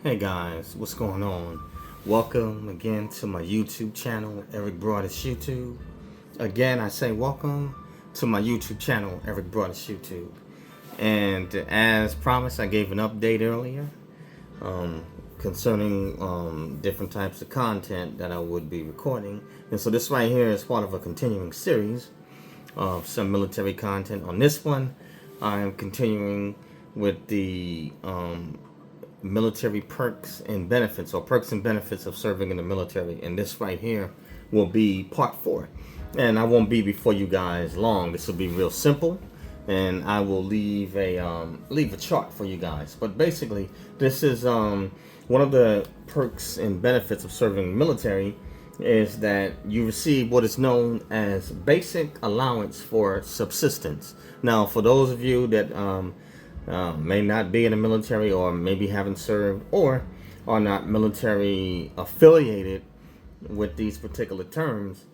Hey guys, what's going on? Welcome again to my YouTube channel, Eric Broadus YouTube. Again, I say welcome to my YouTube channel, Eric Broadus YouTube. And as promised, I gave an update earlier concerning different types of content that I would be recording. And so this right here is part of a continuing series of some military content. On this one, I am continuing with the military perks and benefits, or perks and benefits of serving in the military. And this right here will be part 4. And I won't be before you guys long. This will be real simple, and I will leave a chart for you guys. But basically, this is one of the perks and benefits of serving military is that you receive what is known as basic allowance for subsistence. Now, for those of you that may not be in the military, or maybe haven't served, or are not military affiliated with these particular terms,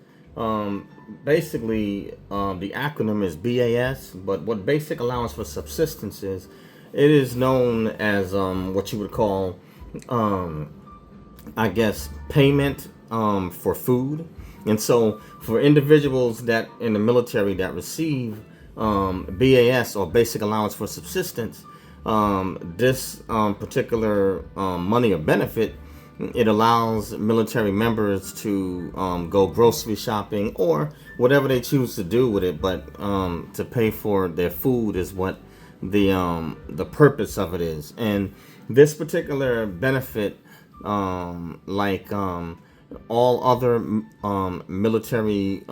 basically the acronym is BAS. But what basic allowance for subsistence is, it is known as what you would call, I guess, payment for food. And so for individuals that in the military that receive BAS, or basic allowance for subsistence, this particular money or benefit, it allows military members to go grocery shopping or whatever they choose to do with it, but to pay for their food is what the purpose of it is. And this particular benefit, like all other military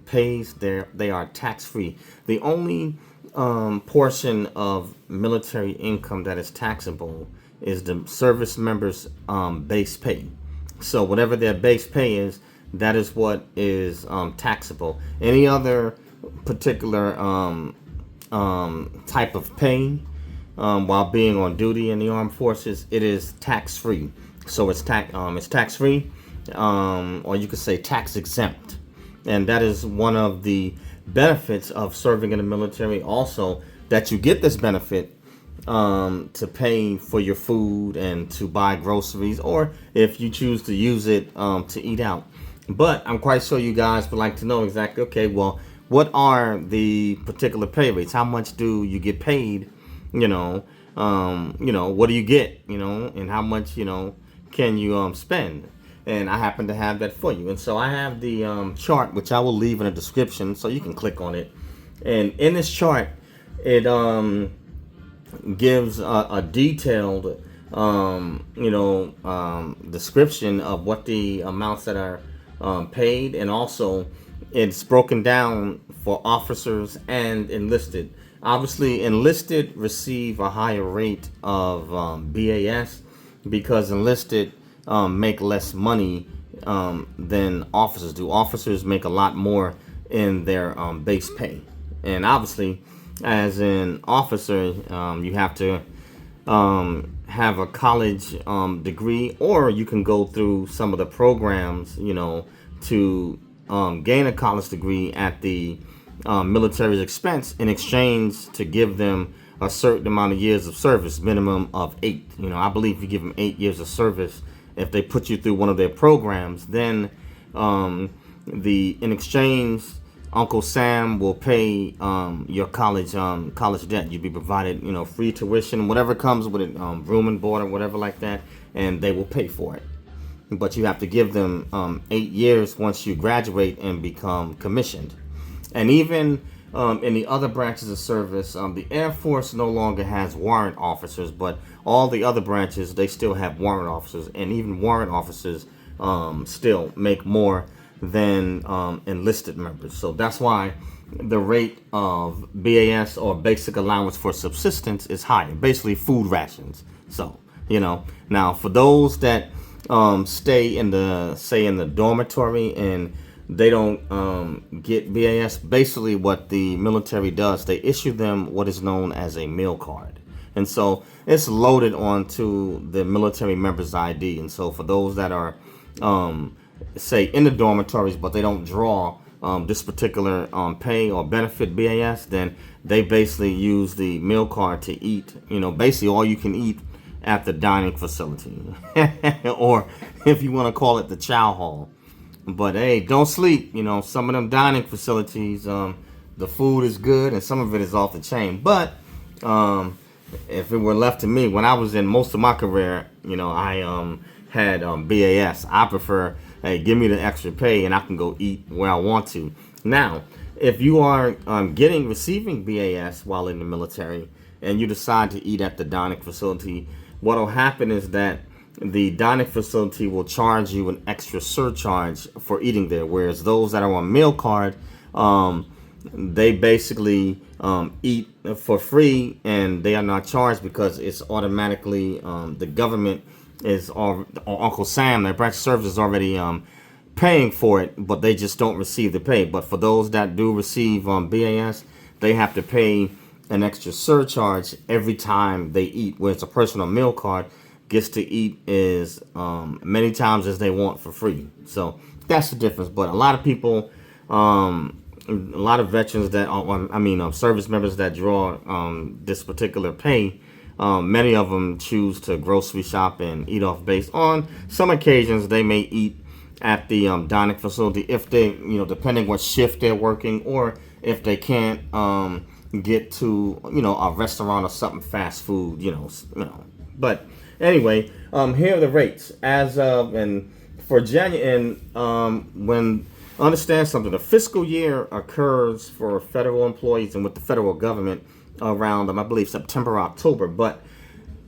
pays, they are tax-free. The only portion of military income that is taxable is the service members' base pay. So whatever their base pay is, that is what is taxable. Any other particular type of pay while being on duty in the armed forces, it is tax-free. So it's tax-free, or you could say tax exempt. And that is one of the benefits of serving in the military also, that you get this benefit to pay for your food and to buy groceries, or if you choose to use it to eat out. But I'm quite sure you guys would like to know exactly, okay, well, what are the particular pay rates? How much do you get paid? What do you get? And how much can you spend? And I happen to have that for you. And so I have the chart, which I will leave in the description so you can click on it. And in this chart, it gives a detailed description of what the amounts that are paid, and also it's broken down for officers and enlisted. Obviously, enlisted receive a higher rate of BAS because enlisted make less money than officers do. Officers make a lot more in their base pay. And obviously, as an officer, you have to have a college degree, or you can go through some of the programs, to gain a college degree at the military's expense, in exchange to give them a certain amount of years of service, minimum of 8. I believe you give them 8 years of service if they put you through one of their programs. Then in exchange, Uncle Sam will pay your college debt. You'll be provided free tuition, whatever comes with it, room and board or whatever like that, and they will pay for it. But you have to give them 8 years once you graduate and become commissioned. And even in the other branches of service, the Air Force no longer has warrant officers, but all the other branches, they still have warrant officers. And even warrant officers still make more than enlisted members. So that's why the rate of BAS, or basic allowance for subsistence, is higher. Basically food rations. So, now for those that stay in the dormitory and they don't get BAS, basically what the military does, they issue them what is known as a meal card. And so it's loaded onto the military member's ID. And so for those that are, say, in the dormitories, but they don't draw this particular pay or benefit BAS, then they basically use the meal card to eat. Basically all you can eat at the dining facility, or if you want to call it the chow hall. But hey, don't sleep. Some of them dining facilities, the food is good and some of it is off the chain. But um, if it were left to me, when I was in most of my career, I had BAS. I prefer, hey, give me the extra pay and I can go eat where I want to. Now, if you are receiving BAS while in the military and you decide to eat at the dining facility, what will happen is that the dining facility will charge you an extra surcharge for eating there, whereas those that are on meal card, they basically eat for free and they are not charged because it's automatically the government is, or Uncle Sam, their branch service is already paying for it, but they just don't receive the pay. But for those that do receive BAS, they have to pay an extra surcharge every time they eat, whereas a person on meal card gets to eat as many times as they want for free. So that's the difference. But a lot of people, a lot of veterans that, service members that draw this particular pay, many of them choose to grocery shop and eat off base. On some occasions, they may eat at the dining facility if they, depending what shift they're working, or if they can't get to, a restaurant or something fast food, But anyway, here are the rates as of, and for January, and when, understand something, the fiscal year occurs for federal employees and with the federal government around, I believe, September, October, but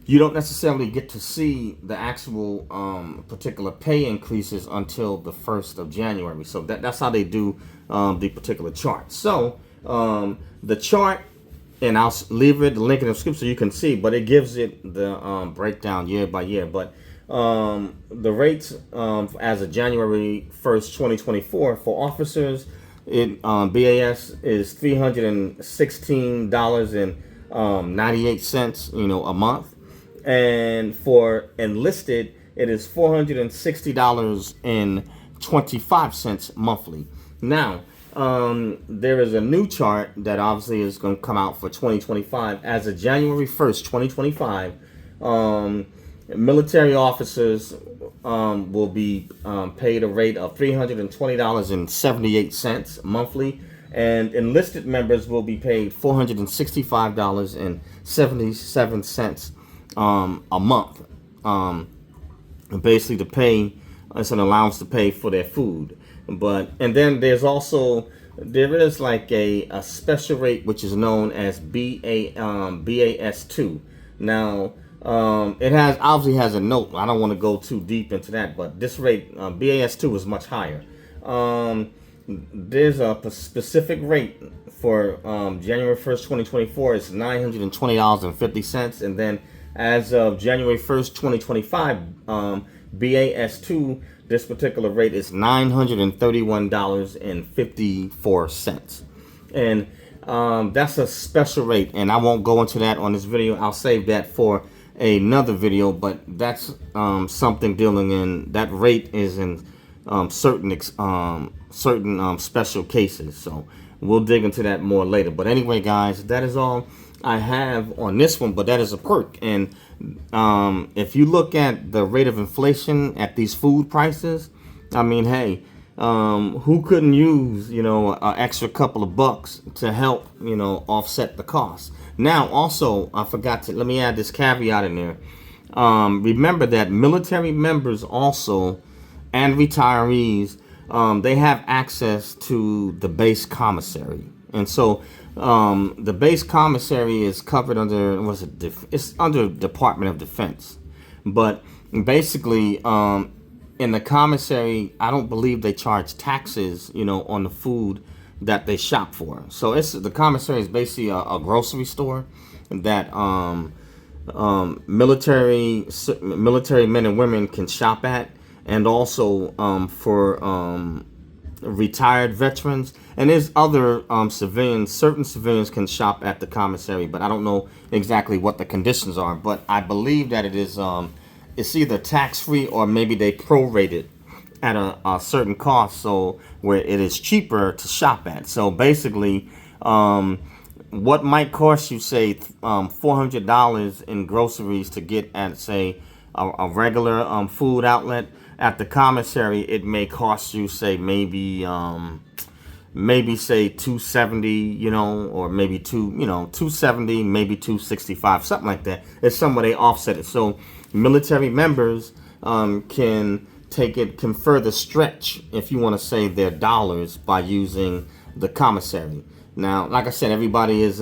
you don't necessarily get to see the actual particular pay increases until the 1st of January. So that's how they do the particular chart. So the chart, and I'll leave it the link in the description so you can see, but it gives it the breakdown year by year. But the rates as of January 1st, 2024 for officers, BAS is $316.98, a month. And for enlisted, it is $460.25 monthly. Now, there is a new chart that obviously is going to come out for 2025. As of January 1st, 2025, military officers will be paid a rate of $320.78 monthly, and enlisted members will be paid $465.77 a month. Basically, to pay, it's an allowance to pay for their food. And then there is like a special rate which is known as BAS2. Now, it obviously has a note. I don't want to go too deep into that, but this rate, BAS2, is much higher. There's a specific rate for January 1st, 2024. It's $920.50, and then as of January 1st, 2025, BAS2, this particular rate is $931.54. And that's a special rate, and I won't go into that on this video. I'll save that for another video, but that's something dealing in, that rate is in certain special cases. So we'll dig into that more later. But anyway, guys, that is all I have on this one, but that is a perk. And if you look at the rate of inflation at these food prices, I mean, hey, who couldn't use, an extra couple of bucks to help, offset the cost? Now, also, I forgot to, let me add this caveat in there. Remember that military members also, and retirees, they have access to the base commissary. And so the base commissary is covered under, it's under Department of Defense. But basically, in the commissary, I don't believe they charge taxes, on the food that they shop for. So the commissary is basically a grocery store that military men and women can shop at, and also for retired veterans, and there's other civilians. Certain civilians can shop at the commissary, but I don't know exactly what the conditions are. But I believe that it is it's either tax-free or maybe they prorate it at a certain cost, so where it is cheaper to shop at. So basically, what might cost you, say, $400 in groceries to get at, say, a regular food outlet, at the commissary, it may cost you, say, maybe say 270, or maybe 270, maybe 265, something like that. It's some way they offset it. So military members can further stretch, if you want to say, their dollars by using the commissary. Now, like I said, everybody is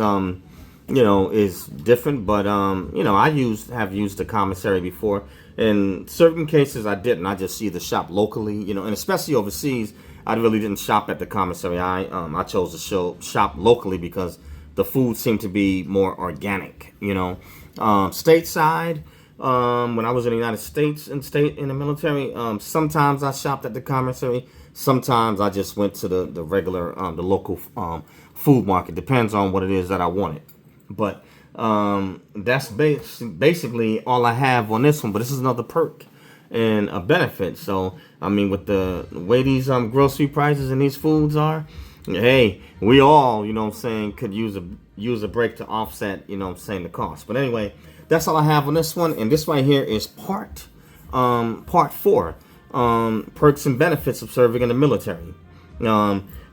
is different, but I have used the commissary before. In certain cases, I didn't. I just either shop locally, and especially overseas, I really didn't shop at the commissary. I chose to shop locally because the food seemed to be more organic. Stateside, when I was in the United States in the military, sometimes I shopped at the commissary. Sometimes I just went to the regular the local food market. Depends on what it is that I wanted. But that's basically all I have on this one. But this is another perk and a benefit. So, I mean, with the way these grocery prices and these foods are, hey, we all, could use a break to offset, the cost. But anyway, that's all I have on this one. And this right here is part 4, perks and benefits of serving in the military.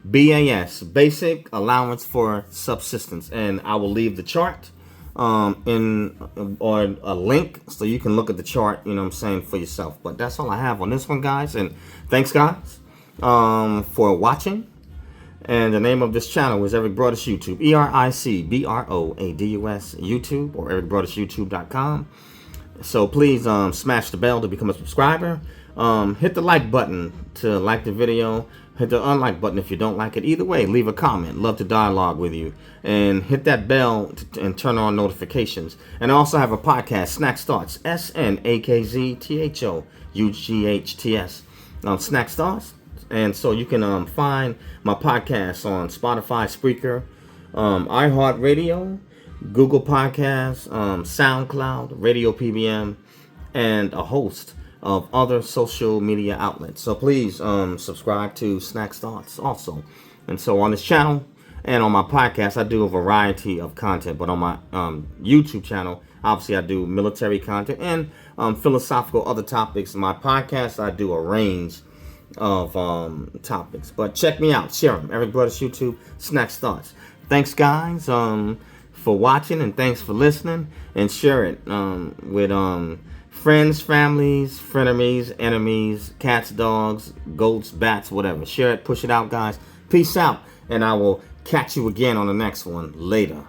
BAS, basic allowance for subsistence, and I will leave the chart or a link so you can look at the chart, for yourself. But that's all I have on this one, guys, and thanks, guys, for watching. And the name of this channel is Eric Broadus YouTube, EricBroadus YouTube, or ericbroadusyoutube.com. So please smash the bell to become a subscriber. Hit the like button to like the video. Hit the unlike button if you don't like it. Either way, leave a comment. Love to dialogue with you. And hit that bell and turn on notifications. And I also have a podcast, Snack Thoughts, SNAKZTHOUGHTS. Snack Thoughts. And so you can find my podcast on Spotify, Spreaker, iHeartRadio, Google Podcasts, SoundCloud, Radio PBM, and a host of other social media outlets. So please subscribe to Snacks Thoughts also. And so on this channel and on my podcast, I do a variety of content. But on my YouTube channel, obviously I do military content and philosophical other topics. In my podcast, I do a range of topics. But check me out. Share them. Eric Broadus YouTube, Snacks Thoughts. Thanks, guys, for watching, and thanks for listening. And share it with friends, families, frenemies, enemies, cats, dogs, goats, bats, whatever. Share it, push it out, guys. Peace out, and I will catch you again on the next one later.